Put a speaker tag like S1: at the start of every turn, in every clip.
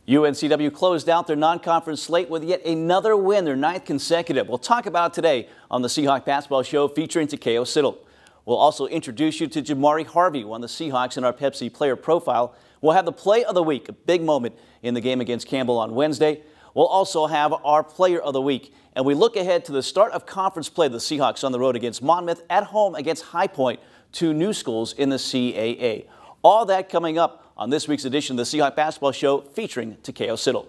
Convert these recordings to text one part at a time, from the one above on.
S1: UNCW closed out their non-conference slate with yet another win, their 9th consecutive. We'll talk about it today on the Seahawk Basketball Show featuring Takeo Siddle. We'll also introduce you to Jamari Harvey, one of the Seahawks in our Pepsi player profile. We'll have the play of the week, a big moment in the game against Campbell on Wednesday. We'll also have our player of the week. And we look ahead to the start of conference play. The Seahawks on the road against Monmouth, at home against High Point, two new schools in the CAA. All that coming up on this week's edition of the Seahawk Basketball Show featuring Takeo Siddle.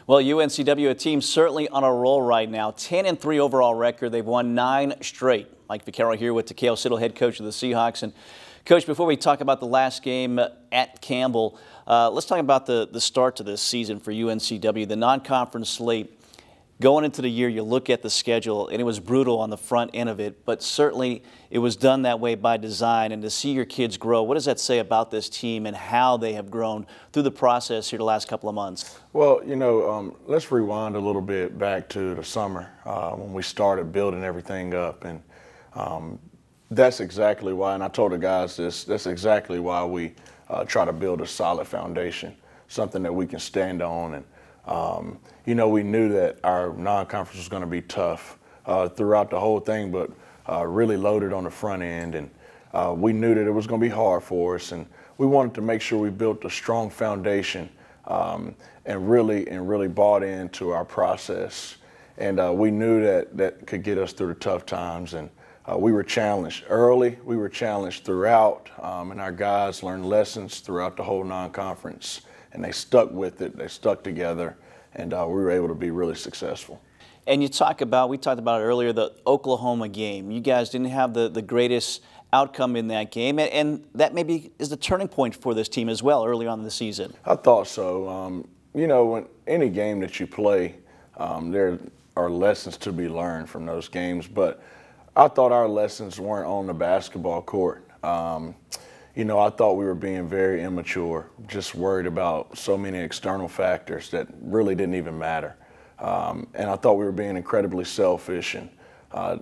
S1: Well, UNCW, a team certainly on a roll right now. 10-3 overall record. They've won 9 straight. Mike Vaccaro here with Takeo Siddle, head coach of the Seahawks. And Coach, before we talk about the last game at Campbell, let's talk about the start to this season for UNCW, the non-conference slate. Going into the year, you look at the schedule, and it was brutal on the front end of it, but certainly it was done that way by design. And to see your kids grow, what does that say about this team and how they have grown through the process here the last couple of months?
S2: Well, you know, let's rewind a little bit back to the summer when we started building everything up. And that's exactly why, and I told the guys this, that's exactly why we try to build a solid foundation, something that we can stand on. And you know, we knew that our non-conference was going to be tough throughout the whole thing, but really loaded on the front end. And we knew that it was going to be hard for us. And we wanted to make sure we built a strong foundation and really bought into our process. And we knew that could get us through the tough times. And we were challenged early. We were challenged throughout. And our guys learned lessons throughout the whole non-conference. And they stuck with it, they stuck together, and we were able to be really successful. And
S1: we talked about it earlier, the Oklahoma game. You guys didn't have the greatest outcome in that game, and that maybe is the turning point for this team as well early on in the season.
S2: I thought so. You know, when any game that you play, there are lessons to be learned from those games, but I thought our lessons weren't on the basketball court. You know, I thought we were being very immature, just worried about so many external factors that really didn't even matter. And I thought we were being incredibly selfish and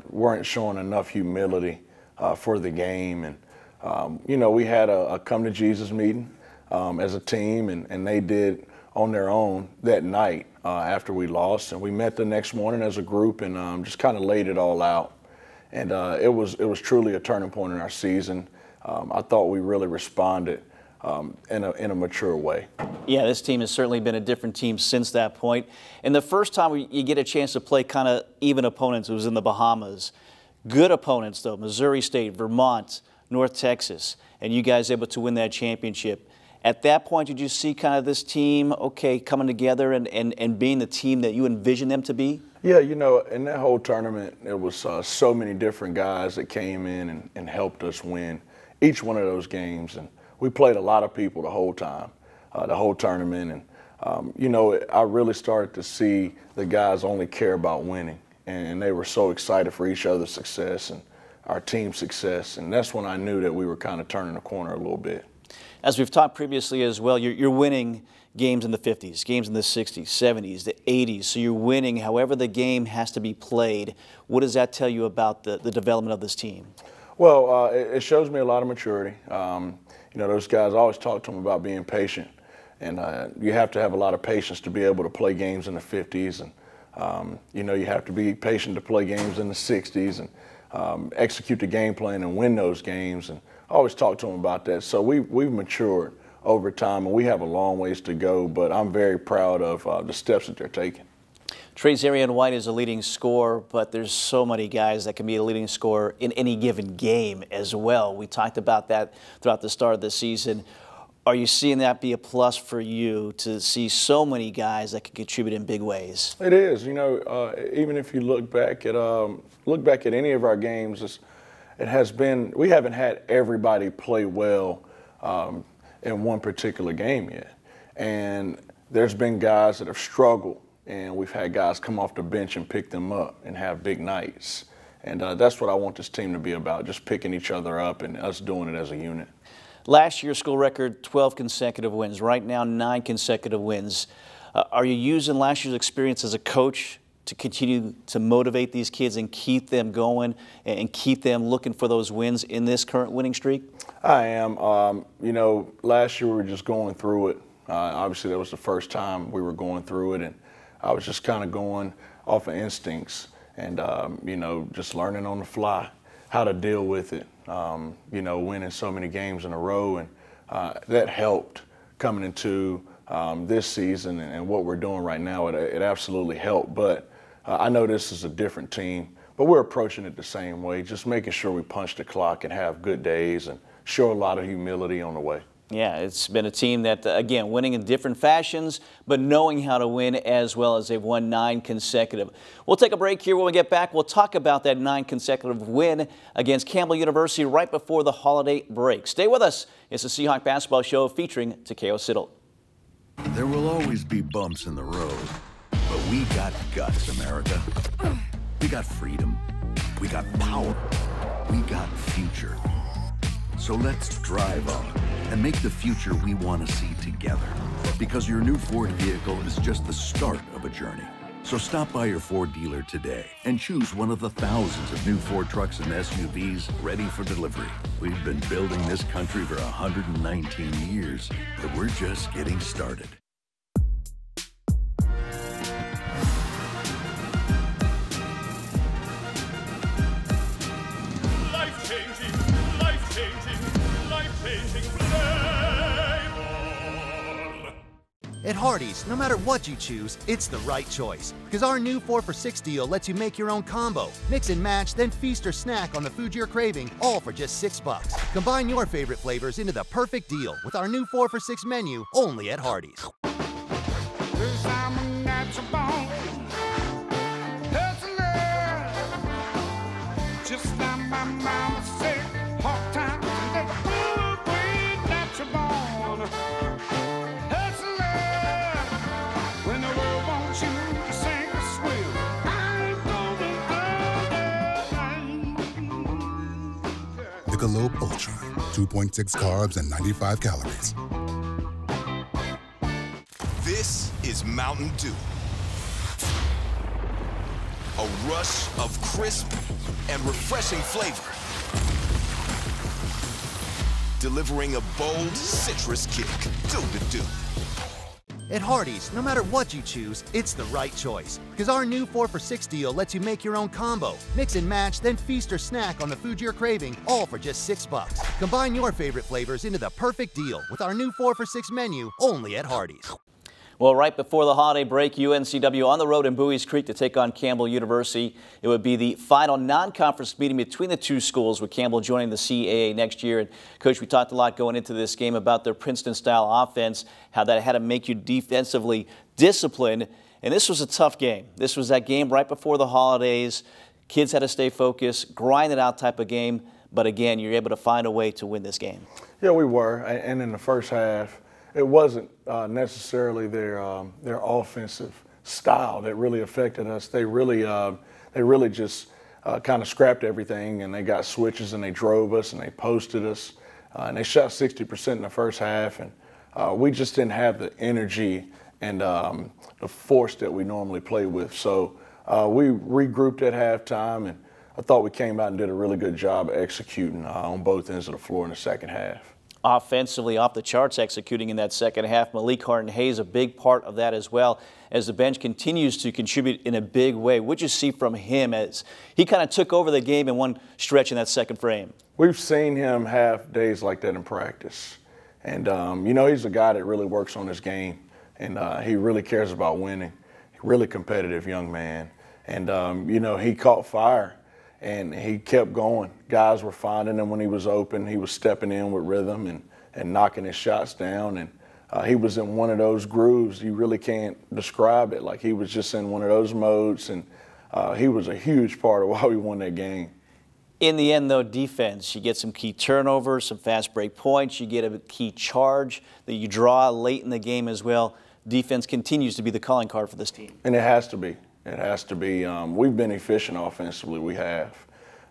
S2: weren't showing enough humility for the game. And, you know, we had a come to Jesus meeting as a team, and they did on their own that night after we lost. And we met the next morning as a group and just kind of laid it all out. And it was truly a turning point in our season. I thought we really responded in a mature way.
S1: Yeah, this team has certainly been a different team since that point. And the first time you get a chance to play kind of even opponents, it was in the Bahamas. Good opponents, though, Missouri State, Vermont, North Texas, and you guys able to win that championship. At that point, did you see kind of this team, okay, coming together and being the team that you envisioned them to be?
S2: Yeah, you know, in that whole tournament, there was so many different guys that came in and helped us win each one of those games. And we played a lot of people the whole time, the whole tournament. And, you know, I really started to see the guys only care about winning. And they were so excited for each other's success and our team's success. And that's when I knew that we were kind of turning the corner a little bit.
S1: As we've talked previously as well, you're winning games in the 50s, games in the 60s, 70s, the 80s. So you're winning however the game has to be played. What does that tell you about the development of this team?
S2: Well, it shows me a lot of maturity. You know, those guys, I always talk to them about being patient. And you have to have a lot of patience to be able to play games in the 50s. And, you know, you have to be patient to play games in the 60s and execute the game plan and win those games. And I always talk to them about that. So we've matured over time, and we have a long ways to go. But I'm very proud of the steps that they're taking.
S1: Trezarian White is a leading scorer, but there's so many guys that can be a leading scorer in any given game as well. We talked about that throughout the start of the season. Are you seeing that be a plus for you to see so many guys that can contribute in big ways?
S2: It is. You know, even if you look back at any of our games, it has been, we haven't had everybody play well in one particular game yet. And there's been guys that have struggled, and we've had guys come off the bench and pick them up and have big nights. And that's what I want this team to be about, just picking each other up and us doing it as a unit.
S1: Last year's school record, 12 consecutive wins. Right now, 9 consecutive wins. Are you using last year's experience as a coach to continue to motivate these kids and keep them going and keep them looking for those wins in this current winning streak?
S2: I am. You know, last year we were just going through it. Obviously, that was the first time we were going through it, and I was just kind of going off of instincts and, you know, just learning on the fly how to deal with it. You know, winning so many games in a row, and that helped coming into this season and what we're doing right now. It absolutely helped, but I know this is a different team, but we're approaching it the same way, just making sure we punch the clock and have good days and show a lot of humility on the way.
S1: Yeah, it's been a team that, again, winning in different fashions, but knowing how to win as well, as they've won 9 consecutive. We'll take a break here. When we get back, we'll talk about that 9 consecutive win against Campbell University right before the holiday break. Stay with us. It's the Seahawk Basketball Show featuring Takeo Siddle.
S3: There will always be bumps in the road, but we got guts, America. We got freedom. We got power. We got future. So let's drive on and make the future we want to see together. Because your new Ford vehicle is just the start of a journey. So stop by your Ford dealer today and choose one of the thousands of new Ford trucks and SUVs ready for delivery. We've been building this country for 119 years, but we're just getting started.
S4: At Hardee's, no matter what you choose, it's the right choice. Because our new 4 for $6 deal lets you make your own combo. Mix and match, then feast or snack on the food you're craving, all for just $6. Combine your favorite flavors into the perfect deal with our new 4 for $6 menu, only at Hardee's.
S5: Michelob Ultra, 2.6 carbs and 95 calories.
S6: This is Mountain Dew. A rush of crisp and refreshing flavor. Delivering a bold citrus kick. Do the do.
S4: At Hardee's, no matter what you choose, it's the right choice. Because our new 4 for $6 deal lets you make your own combo. Mix and match, then feast or snack on the food you're craving, all for just $6. Combine your favorite flavors into the perfect deal with our new 4 for $6 menu, only at Hardee's.
S1: Well, right before the holiday break, UNCW on the road in Bowie's Creek to take on Campbell University. It would be the final non-conference meeting between the two schools, with Campbell joining the CAA next year. And Coach, we talked a lot going into this game about their Princeton-style offense, how that had to make you defensively disciplined. And this was a tough game. This was that game right before the holidays. Kids had to stay focused, grind it out type of game. But again, you're able to find a way to win this game.
S2: Yeah, we were. And in the first half, it wasn't necessarily their offensive style that really affected us. They really just kind of scrapped everything, and they got switches, and they drove us, and they posted us, and they shot 60% in the first half, and we just didn't have the energy and the force that we normally play with. So we regrouped at halftime, and I thought we came out and did a really good job executing on both ends of the floor in the second half.
S1: Offensively, off the charts executing in that second half. Malik Harden-Hayes, a big part of that as well, as the bench continues to contribute in a big way. What'd you see from him as he kind of took over the game in one stretch in that second frame? We've
S2: seen him have days like that in practice. And, you know, he's a guy that really works on his game, and he really cares about winning. Really competitive young man. And, you know, he caught fire. And he kept going. Guys were finding him when he was open. He was stepping in with rhythm and knocking his shots down. And he was in one of those grooves. You really can't describe it. Like, he was just in one of those modes. And he was a huge part of why we won that game.
S1: In the end, though, defense, you get some key turnovers, some fast break points, you get a key charge that you draw late in the game as well. Defense continues to be the calling card for this team.
S2: And it has to be. It has to be. We've been efficient offensively, we have.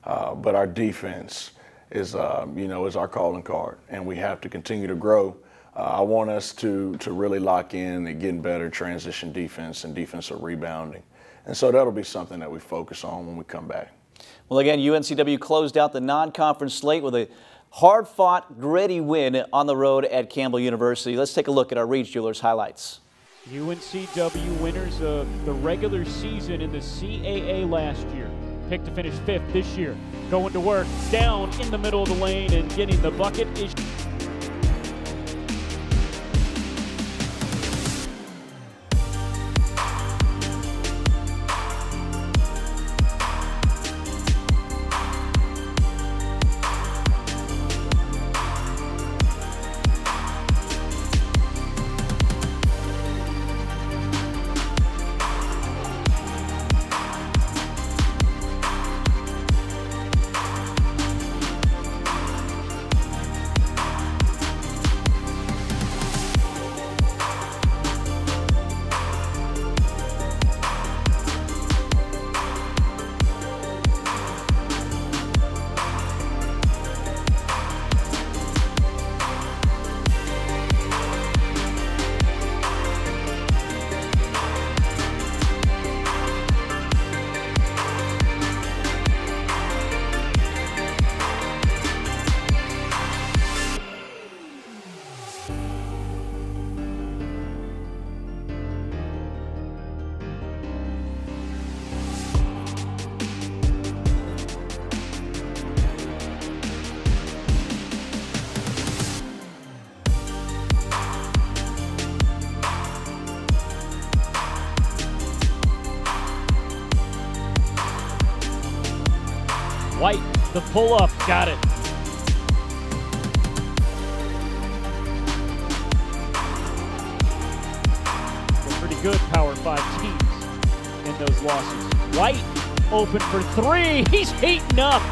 S2: But our defense is, is our calling card, and we have to continue to grow. I want us to really lock in and getting better transition defense and defensive rebounding. And so that'll be something that we focus on when we come back.
S1: Well, again, UNCW closed out the non-conference slate with a hard-fought, gritty win on the road at Campbell University. Let's take a look at our Reed's Jewelers highlights.
S7: UNCW winners of the regular season in the CAA last year. Picked to finish 5th this year. Going to work down in the middle of the lane and getting the bucket is... White, the pull-up, got it. They're pretty good Power 5 teams in those losses. White, open for 3, he's heating up.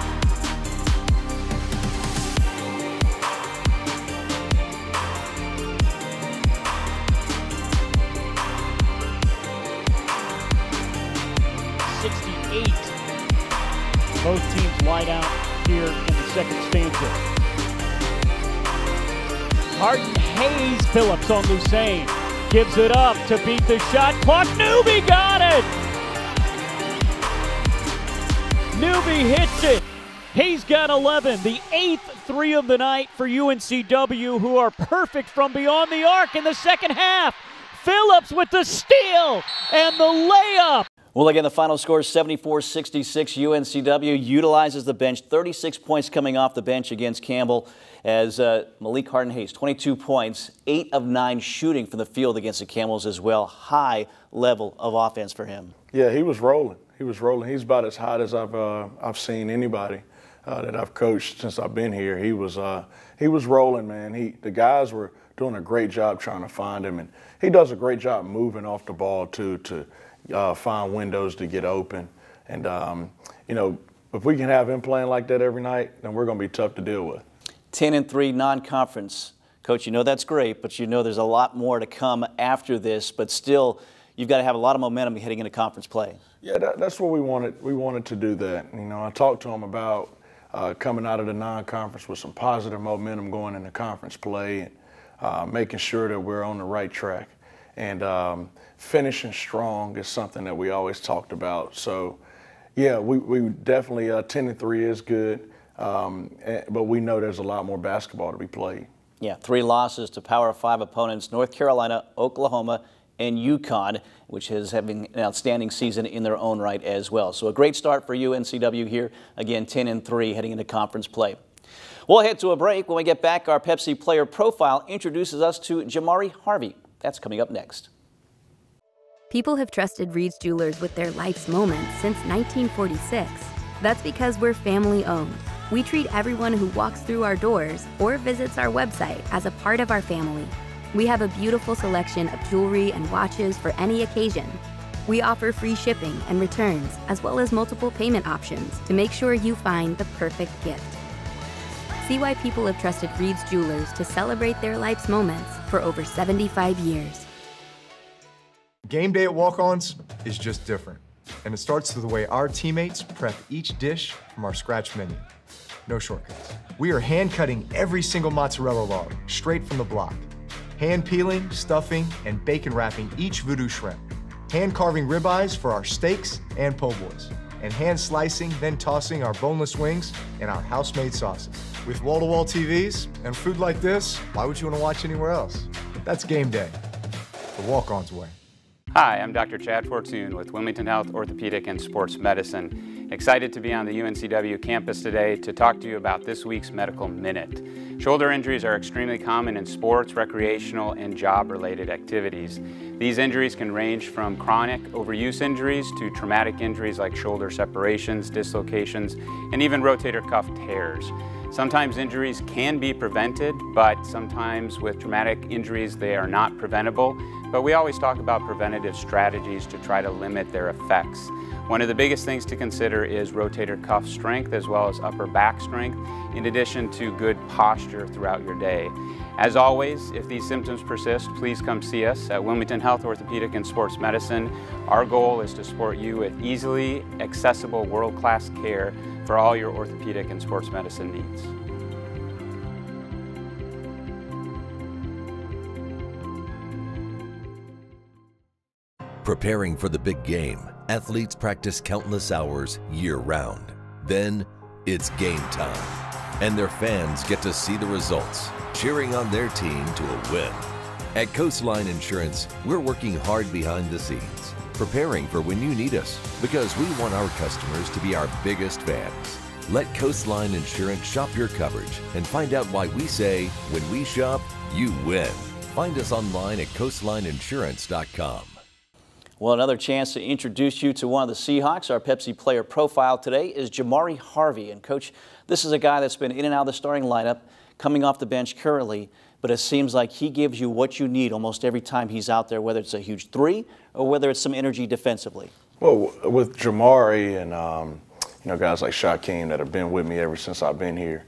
S7: Both teams light out here in the second stanza. Harden Hayes, Phillips on Lucane. Gives it up to beat the shot clock. Newby got it! Newby hits it. He's got 11, the 8th 3 of the night for UNCW, who are perfect from beyond the arc in the second half. Phillips with the steal and the layup.
S1: Well, again, the final score is 74-66. UNCW utilizes the bench. 36 points coming off the bench against Campbell as Malik Harden-Hayes, 22 points, 8 of 9 shooting from the field against the Camels as well. High level of offense for him. Yeah,
S2: he was rolling. He was rolling. He's about as hot as I've seen anybody that I've coached since I've been here. He was rolling, man. The guys were doing a great job trying to find him, and he does a great job moving off the ball too to find windows to get open. And, if we can have him playing like that every night, then we're going to be tough to deal with.
S1: 10-3 non-conference. Coach, that's great, but there's a lot more to come after this, but still you've got to have a lot of momentum heading into conference play.
S2: Yeah, that's what we wanted. We wanted to do that. I talked to him about coming out of the non-conference with some positive momentum going into conference play and making sure that we're on the right track. And finishing strong is something that we always talked about. So, yeah, we definitely 10-3 is good, but we know there's a lot more basketball to be played.
S1: Yeah, 3 losses to Power 5 opponents: North Carolina, Oklahoma, and UConn, which is having an outstanding season in their own right as well. So a great start for UNCW here. Again, 10-3 heading into conference play. We'll head to a break. When we get back, our Pepsi player profile introduces us to Jamari Harvey. That's coming up next.
S8: People have trusted Reed's Jewelers with their life's moments since 1946. That's because we're family-owned. We treat everyone who walks through our doors or visits our website as a part of our family. We have a beautiful selection of jewelry and watches for any occasion. We offer free shipping and returns, as well as multiple payment options to make sure you find the perfect gift. See why people have trusted Reed's Jewelers to celebrate their life's moments for over 75 years.
S9: Game day at Walk-Ons is just different, and it starts with the way our teammates prep each dish from our scratch menu. No shortcuts. We are hand-cutting every single mozzarella log straight from the block, hand-peeling, stuffing, and bacon wrapping each voodoo shrimp, hand-carving ribeyes for our steaks and po' boys, and hand-slicing, then tossing our boneless wings in our house-made sauces. With wall-to-wall TVs and food like this, why would you want to watch anywhere else? That's game day, the Walk-Ons way.
S10: Hi, I'm Dr. Chad Fortune with Wilmington Health Orthopedic and Sports Medicine. Excited to be on the UNCW campus today to talk to you about this week's Medical Minute. Shoulder injuries are extremely common in sports, recreational, and job-related activities. These injuries can range from chronic overuse injuries to traumatic injuries like shoulder separations, dislocations, and even rotator cuff tears. Sometimes injuries can be prevented, but sometimes with traumatic injuries they are not preventable. But we always talk about preventative strategies to try to limit their effects. One of the biggest things to consider is rotator cuff strength as well as upper back strength, in addition to good posture throughout your day. As always, if these symptoms persist, please come see us at Wilmington Health Orthopedic and Sports Medicine. Our goal is to support you with easily accessible world-class care for all your orthopedic and sports medicine needs.
S11: Preparing for the big game, athletes practice countless hours year-round. Then, it's game time, and their fans get to see the results, cheering on their team to a win. At Coastline Insurance, we're working hard behind the scenes, preparing for when you need us, because we want our customers to be our biggest fans. Let Coastline Insurance shop your coverage and find out why we say, when we shop, you win. Find us online at coastlineinsurance.com.
S1: Well, another chance to introduce you to one of the Seahawks. Our Pepsi player profile today is Jamari Harvey. And Coach, this is a guy that's been in and out of the starting lineup, coming off the bench currently, but it seems like he gives you what you need almost every time he's out there, whether it's a huge three or whether it's some energy defensively.
S2: Well, with Jamari and you know, guys like Shaquem that have been with me ever since I've been here,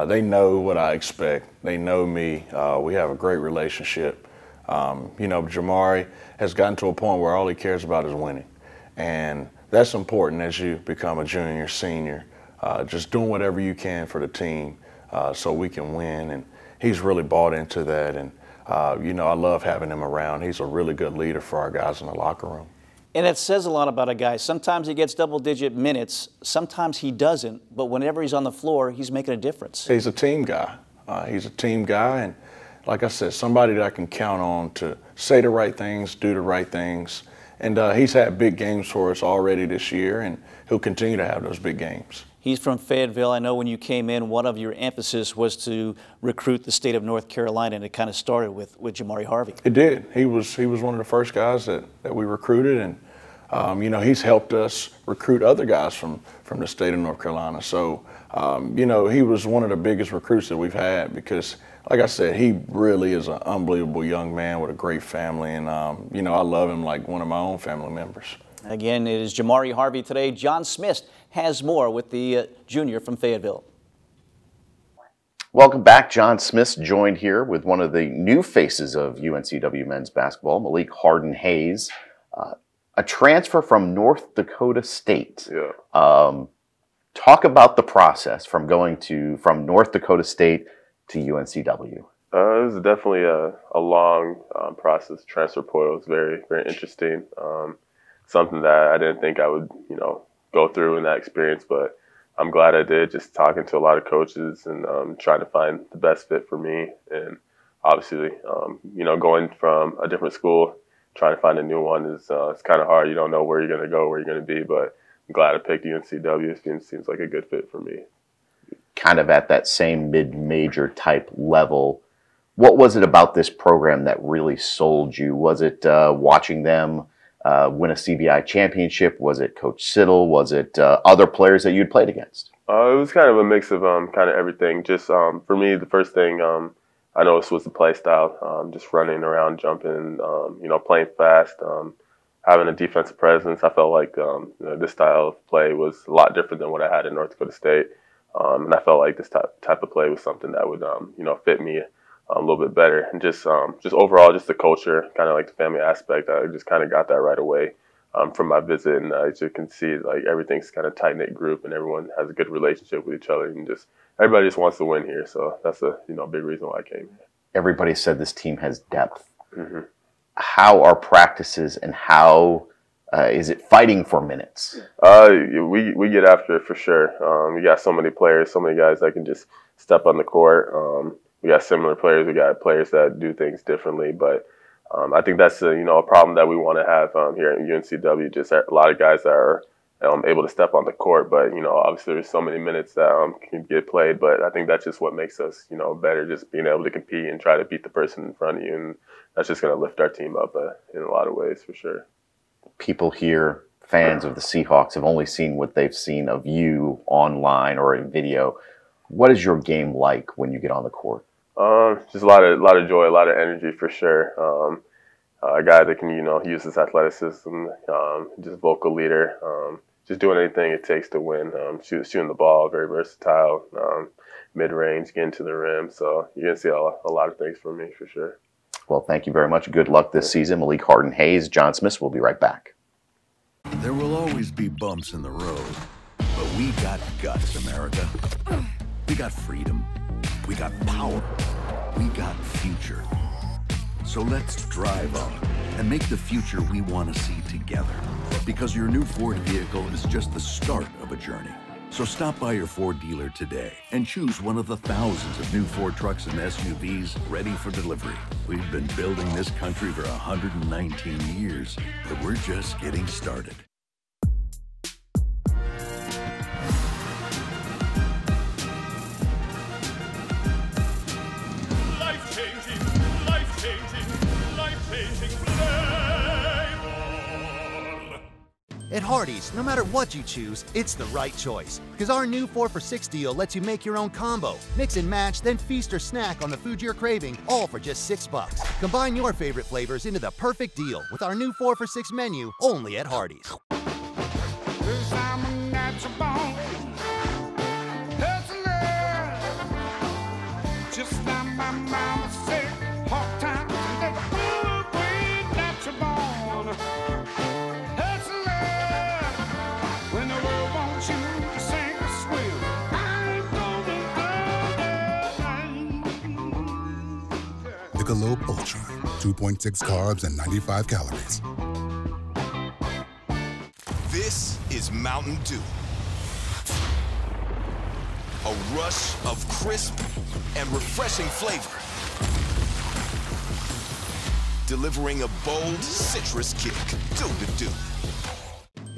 S2: they know what I expect. They know me. We have a great relationship. You know, Jamari has gotten to a point where all he cares about is winning. And that's important as you become a junior, senior, just doing whatever you can for the team so we can win. And he's really bought into that. And, you know, I love having him around. He's a really good leader for our guys in the locker room.
S1: And it says a lot about a guy. Sometimes he gets double-digit minutes. Sometimes he doesn't. But whenever he's on the floor, he's making a difference.
S2: He's a team guy. He's a team guy. And like I said, somebody that I can count on to say the right things, do the right things. And he's had big games for us already this year, and he'll continue to have those big games.
S1: He's from Fayetteville. I know when you came in, one of your emphasis was to recruit the state of North Carolina, and it kind of started with Jamari Harvey.
S2: It did. He was one of the first guys that we recruited, and you know, he's helped us recruit other guys from the state of North Carolina. So, you know, he was one of the biggest recruits that we've had because, like I said, he really is an unbelievable young man with a great family, and you know, I love him like one of my own family members.
S1: Again, it is Jamari Harvey today. John Smith has more with the junior from Fayetteville.
S12: Welcome back. John Smith joined here with one of the new faces of UNCW men's basketball, Malik Harden-Hayes, a transfer from North Dakota State.
S13: Yeah.
S12: Talk about the process from going from North Dakota State to UNCW.
S13: It was definitely a long process. Transfer portal was very, very interesting. Something that I didn't think I would, you know, go through in that experience, but I'm glad I did. Just talking to a lot of coaches and trying to find the best fit for me. And obviously, you know, going from a different school, trying to find a new one is it's kind of hard. You don't know where you're going to go, where you're going to be, but I'm glad I picked UNCW. It seems like a good fit for me.
S12: Kind of at that same mid-major type level. What was it about this program that really sold you? Was it watching them win a CBI championship? Was it Coach Siddle? Was it other players that you'd played against?
S13: It was kind of a mix of kind of everything. Just for me, the first thing I noticed was the play style. Just running around, jumping, you know, playing fast. having a defensive presence. I felt like this style of play was a lot different than what I had in North Dakota State, and I felt like this type of play was something that would fit me a little bit better. And just overall, just the culture, kind of like the family aspect, I just kind of got that right away from my visit. And as you can see, like everything's kind of tight-knit group, and everyone has a good relationship with each other, and just everybody just wants to win here. So that's a big reason why I came here.
S12: Everybody said this team has depth.
S13: Mm-hmm.
S12: How are practices, and how is it fighting for minutes?
S13: We get after it for sure. We got so many players, so many guys that can just step on the court. We got similar players. We got players that do things differently. But I think that's a problem that we want to have here at UNCW. Just a lot of guys that are able to step on the court, but obviously there's so many minutes that can get played. But I think that's just what makes us better, just being able to compete and try to beat the person in front of you, and that's just going to lift our team up in a lot of ways for sure.
S12: People here, fans of the Seahawks, have only seen what they've seen of you online or in video. What is your game like when you get on the court?
S13: Just a lot of joy, a lot of energy for sure. A guy that can use his athleticism, just vocal leader, just doing anything it takes to win. Shooting the ball, very versatile, mid-range, getting to the rim. So you're gonna see a lot of things from me for sure.
S12: Well, thank you very much. Good luck this season. Malik Harden-Hayes, John Smith will be right back.
S3: There will always be bumps in the road, but we got guts, America. We got freedom. We got power. We got future. So let's drive on and make the future we want to see together. Because your new Ford vehicle is just the start of a journey. So stop by your Ford dealer today and choose one of the thousands of new Ford trucks and SUVs ready for delivery. We've been building this country for 119 years, but we're just getting started.
S4: At Hardee's, no matter what you choose, it's the right choice. Because our new 4 for $6 deal lets you make your own combo. Mix and match, then feast or snack on the food you're craving, all for just $6. Combine your favorite flavors into the perfect deal with our new 4 for $6 menu, only at Hardee's.
S5: Michelob Ultra, 2.6 carbs and 95 calories.
S6: This is Mountain Dew. A rush of crisp and refreshing flavor. Delivering a bold citrus kick. Do the do.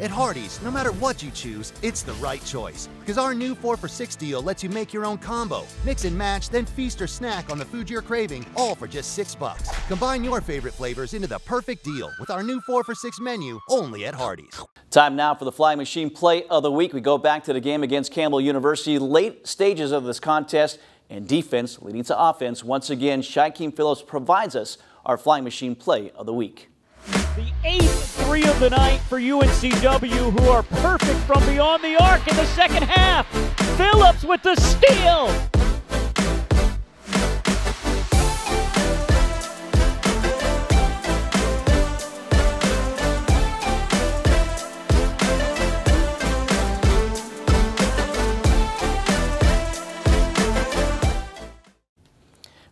S4: At Hardee's, no matter what you choose, it's the right choice. Because our new 4 for $6 deal lets you make your own combo. Mix and match, then feast or snack on the food you're craving, all for just $6. Combine your favorite flavors into the perfect deal with our new 4 for $6 menu, only at Hardee's.
S1: Time now for the Flying Machine Play of the Week. We go back to the game against Campbell University. Late stages of this contest and defense leading to offense. Once again, Shaquem Phillips provides us our Flying Machine Play of the Week.
S7: The 8th three of the night for UNCW, who are perfect from beyond the arc in the second half. Phillips with the steal.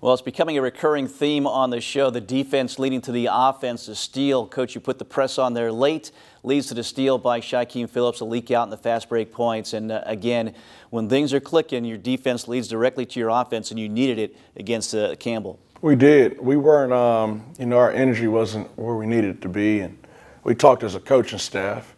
S1: Well, it's becoming a recurring theme on the show, the defense leading to the offense, the steal. Coach, you put the press on there late, leads to the steal by Shaquem Phillips, a leak out in the fast break points. And again, when things are clicking, your defense leads directly to your offense, and you needed it against Campbell.
S2: We did. We weren't, our energy wasn't where we needed it to be. And we talked as a coaching staff,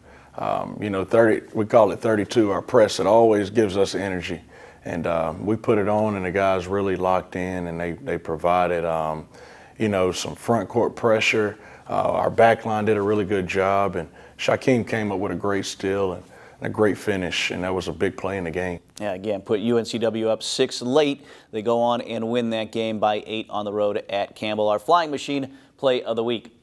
S2: we call it 32, our press. It always gives us energy. And we put it on, and the guys really locked in, and they provided, some front court pressure. Our back line did a really good job, and Shaquem came up with a great steal and a great finish, and that was a big play in the game.
S1: Yeah, again, put UNCW up 6 late. They go on and win that game by 8 on the road at Campbell. Our Flying Machine Play of the Week.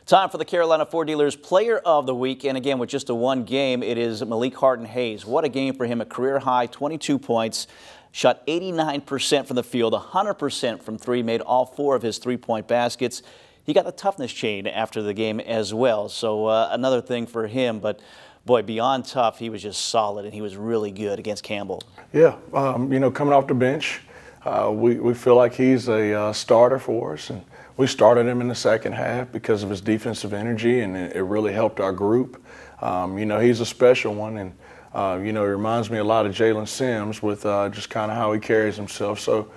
S1: Time for the Carolina Ford Dealers Player of the Week. And again, with just a one game, it is Malik Harden-Hayes. What a game for him, a career high 22 points. Shot 89% from the field, 100% from three, made all 4 of his three-point baskets. He got the toughness chain after the game as well. So another thing for him. But boy, beyond tough, he was just solid, and he was really good against Campbell.
S2: Yeah, you know, coming off the bench, we feel like he's a starter for us. And we started him in the second half because of his defensive energy, and it really helped our group. You know, he's a special one, and you know, it reminds me a lot of Jalen Sims with just kind of how he carries himself. So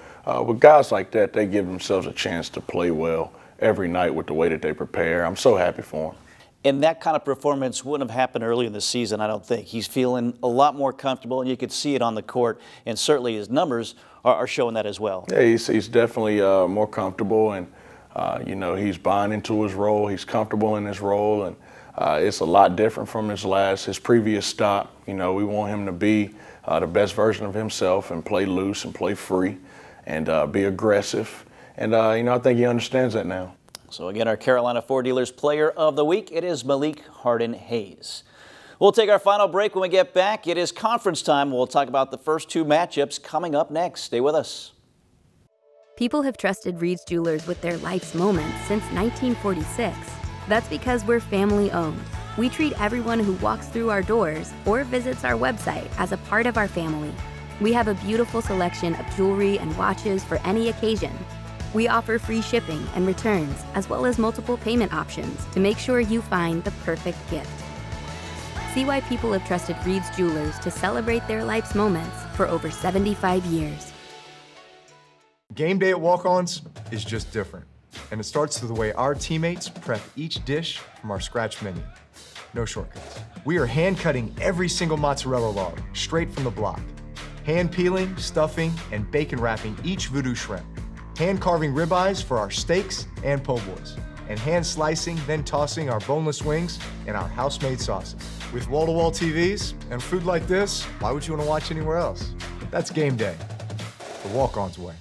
S2: with guys like that, they give themselves a chance to play well every night with the way that they prepare. I'm so happy for him.
S1: And that kind of performance wouldn't have happened early in the season, I don't think. He's feeling a lot more comfortable, and you could see it on the court, and certainly his numbers are showing that as well.
S2: Yeah, he's definitely more comfortable, and you know, he's buying into his role. He's comfortable in his role, and it's a lot different from his previous stop. You know, we want him to be the best version of himself and play loose and play free and be aggressive. And, you know, I think he understands that now.
S1: So again, our Carolina Ford Dealers Player of the Week, it is Malik Harden-Hayes. We'll take our final break. When we get back, it is conference time. We'll talk about the first 2 matchups coming up next. Stay with us.
S8: People have trusted Reed's Jewelers with their life's moments since 1946. That's because we're family owned. We treat everyone who walks through our doors or visits our website as a part of our family. We have a beautiful selection of jewelry and watches for any occasion. We offer free shipping and returns, as well as multiple payment options to make sure you find the perfect gift. See why people have trusted Reed's Jewelers to celebrate their life's moments for over 75 years.
S9: Game day at Walk-Ons is just different. And it starts with the way our teammates prep each dish from our scratch menu. No shortcuts. We are hand cutting every single mozzarella log straight from the block. Hand peeling, stuffing, and bacon wrapping each voodoo shrimp. Hand carving ribeyes for our steaks and po' boys. And hand slicing, then tossing our boneless wings in our house-made sauces. With wall-to-wall TVs and food like this, why would you want to watch anywhere else? That's game day, the Walk-Ons way.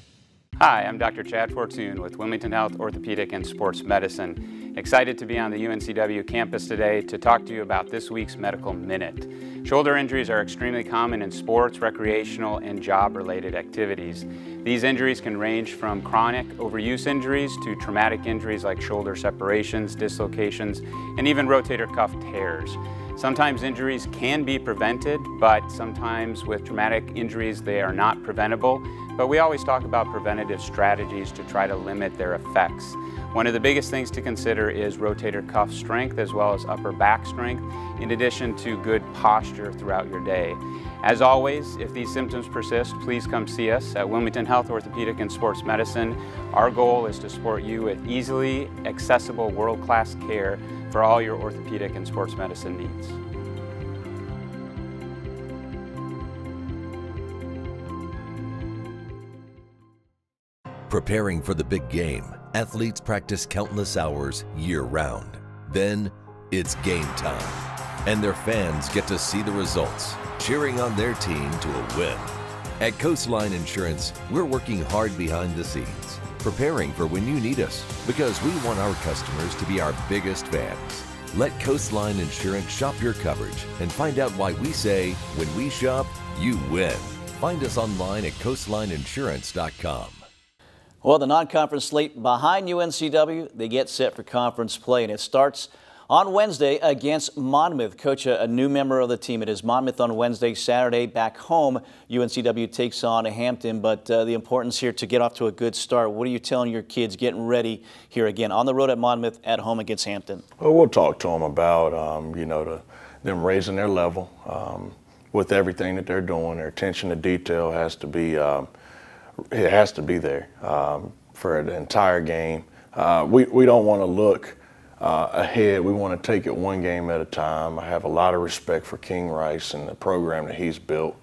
S10: Hi, I'm Dr. Chad Fortune with Wilmington Health Orthopedic and Sports Medicine. Excited to be on the UNCW campus today to talk to you about this week's Medical Minute. Shoulder injuries are extremely common in sports, recreational, and job-related activities. These injuries can range from chronic overuse injuries to traumatic injuries like shoulder separations, dislocations, and even rotator cuff tears. Sometimes injuries can be prevented, but sometimes with traumatic injuries they are not preventable. But we always talk about preventative strategies to try to limit their effects. One of the biggest things to consider is rotator cuff strength as well as upper back strength, in addition to good posture throughout your day. As always, if these symptoms persist, please come see us at Wilmington Health Orthopedic and Sports Medicine. Our goal is to support you with easily accessible world-class care for all your orthopedic and sports medicine needs.
S11: Preparing for the big game, athletes practice countless hours year-round. Then, it's game time, and their fans get to see the results, cheering on their team to a win. At Coastline Insurance, we're working hard behind the scenes, preparing for when you need us, because we want our customers to be our biggest fans. Let Coastline Insurance shop your coverage and find out why we say, when we shop, you win. Find us online at coastlineinsurance.com.
S1: Well, the non-conference slate behind UNCW, they get set for conference play, and it starts on Wednesday against Monmouth. Coach, a new member of the team. It is Monmouth on Wednesday. Saturday, back home, UNCW takes on Hampton, but the importance here to get off to a good start. What are you telling your kids getting ready here again on the road at Monmouth, at home against Hampton?
S2: Well, we'll talk to them about, you know, them raising their level with everything that they're doing. Their attention to detail has to be it has to be there for the entire game. We don't want to look ahead. We want to take it one game at a time. I have a lot of respect for King Rice and the program that he's built.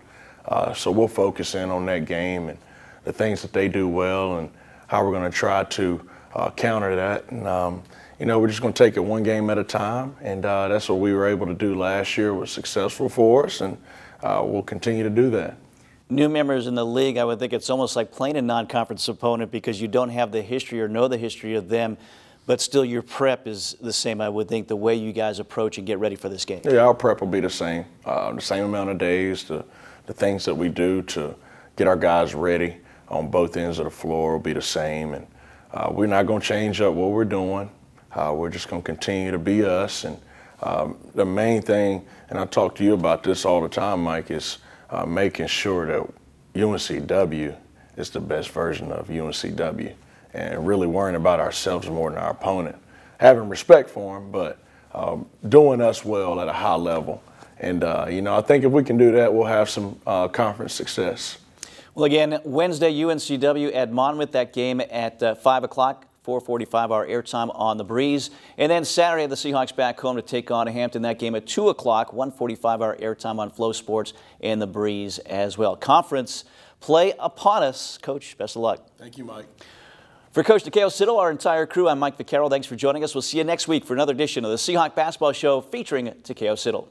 S2: So we'll focus in on that game and the things that they do well and how we're going to try to counter that. And, you know, we're just going to take it one game at a time. And that's what we were able to do last year. It was successful for us, and we'll continue to do that.
S1: New members in the league, I would think it's almost like playing a non-conference opponent because you don't have the history or know the history of them. But still, your prep is the same, I would think, the way you guys approach and get ready for this game.
S2: Yeah, our prep will be the same amount of days, the things that we do to get our guys ready on both ends of the floor will be the same. And we're not going to change up what we're doing. We're just going to continue to be us. And the main thing, and I talk to you about this all the time, Mike, is making sure that UNCW is the best version of UNCW, and really worrying about ourselves more than our opponent. Having respect for them, but doing us well at a high level. And, you know, I think if we can do that, we'll have some conference success.
S1: Well, again, Wednesday, UNCW at Monmouth, that game at 5 o'clock, 4:45 our airtime on the Breeze. And then Saturday, the Seahawks back home to take on Hampton, that game at 2 o'clock, 1:45 our airtime on Flow Sports and the Breeze as well. Conference play upon us. Coach, best of luck.
S2: Thank you, Mike.
S1: For Coach Takeo Siddle, our entire crew, I'm Mike Vaccaro. Thanks for joining us. We'll see you next week for another edition of the Seahawk Basketball Show featuring Takeo Siddle.